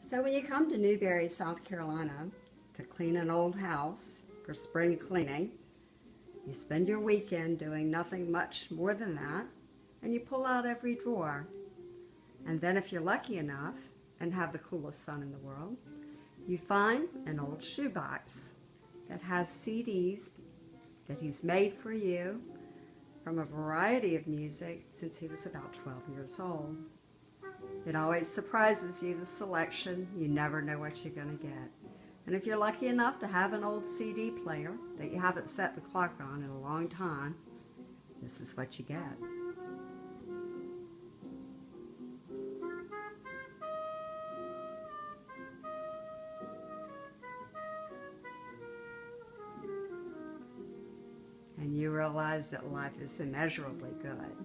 So when you come to Newberry, South Carolina to clean an old house for spring cleaning, you spend your weekend doing nothing much more than that, and you pull out every drawer. And then if you're lucky enough and have the coolest son in the world, you find an old shoebox that has CDs that he's made for you from a variety of music since he was about 12 years old. It always surprises you, the selection. You never know what you're going to get. And if you're lucky enough to have an old CD player that you haven't set the clock on in a long time, this is what you get. And you realize that life is immeasurably good.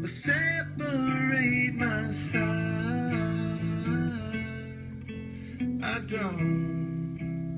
Separate my side. I don't